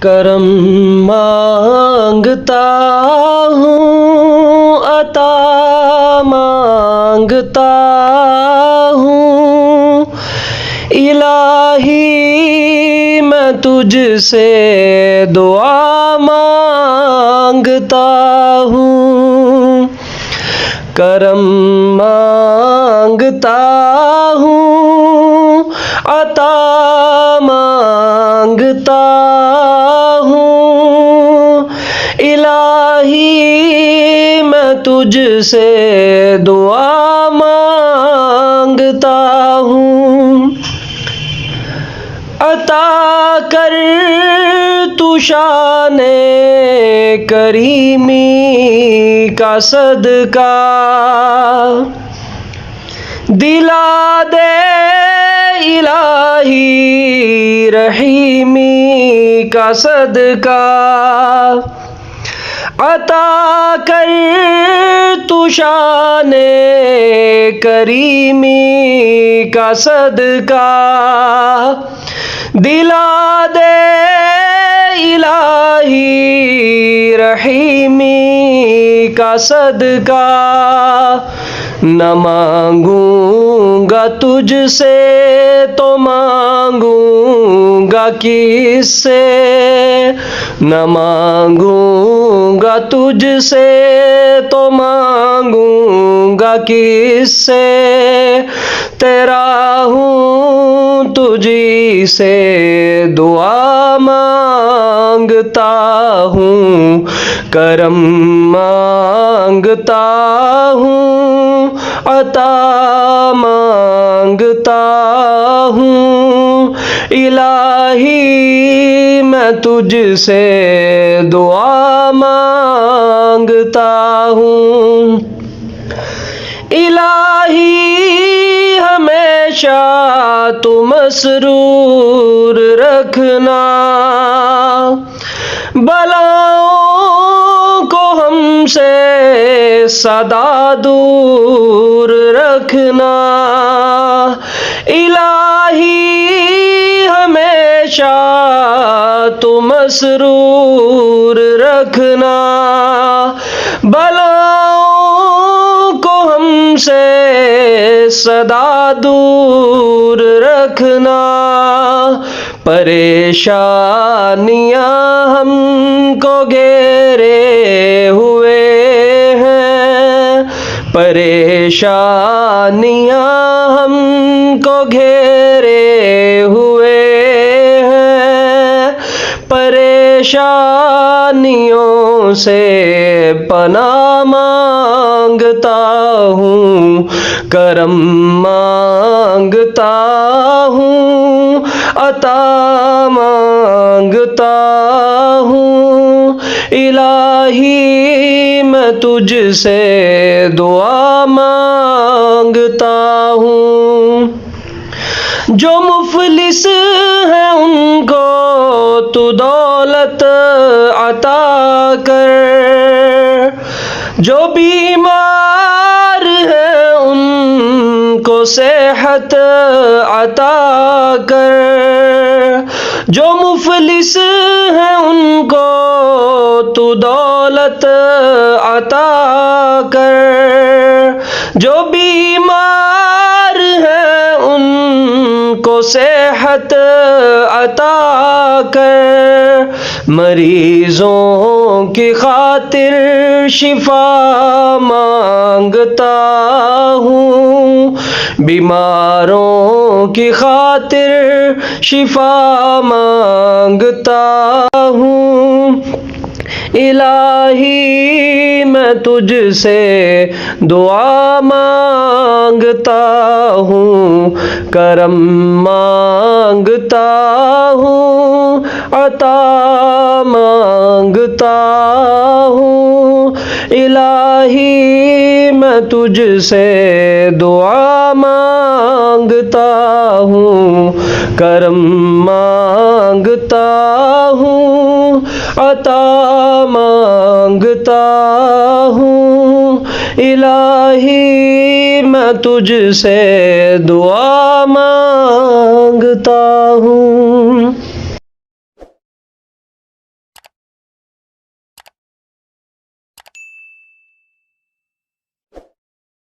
کرم مانگتا ہوں، عطا مانگتا ہوں، الہی میں تجھ سے دعا مانگتا ہوں، کرم مانگتا ہوں، عطا مانگتا ہوں، الہی میں تجھ سے دعا مانگتا ہوں، عطا کر تو شان کریمی کا صدقہ، دلا دے الہی رحیمی کا صدقہ، عطا کر تو شان کریمی کا صدقہ، دلا دے الہی رحیمی کا صدقہ، نہ مانگوں گا تجھ سے تو مانگوں گا کس سے، نہ مانگوں گا تجھ سے تو مانگوں گا کس سے، تیرا ہوں تجھی سے دعا مانگتا ہوں، کرم مانگتا ہوں، عطا مانگتا ہوں، الہی میں تجھ سے دعا مانگتا ہوں، الہی ہمیشہ تو مسرور رکھنا، بلاؤں کو ہم سے سدا دور رکھنا، الہی ہمیشہ تو مسرور رکھنا، بلاؤں کو ہم سے سدا دور رکھنا، پریشانیاں ہم کو گھیرے ہوئے ہیں، پریشانیاں ہم کو گھیرے ہوئے ہیں، پریشانیوں سے پناہ مانگتا ہوں، کرم مانگتا ہوں، عطا مانگتا ہوں، الہی میں تجھ سے دعا مانگتا ہوں، جو مفلس ہیں ان کو تو دولت عطا کر، جو بیمار ہیں ان کو صحت عطا کر، جو مفلس ہیں ان کو تو دولت عطا کر، جو بیمار ہیں ان کو صحت عطا کر، مریضوں کی خاطر شفا مانگتا ہوں، بیماروں کی خاطر شفا مانگتا ہوں، الہی میں تجھ سے دعا مانگتا ہوں، کرم مانگتا ہوں، عطا مانگتا ہوں، الہی میں تجھ سے دعا مانگتا ہوں، کرم مانگتا ہوں، عطا مانگتا ہوں، الہی میں تجھ سے دعا مانگتا ہوں۔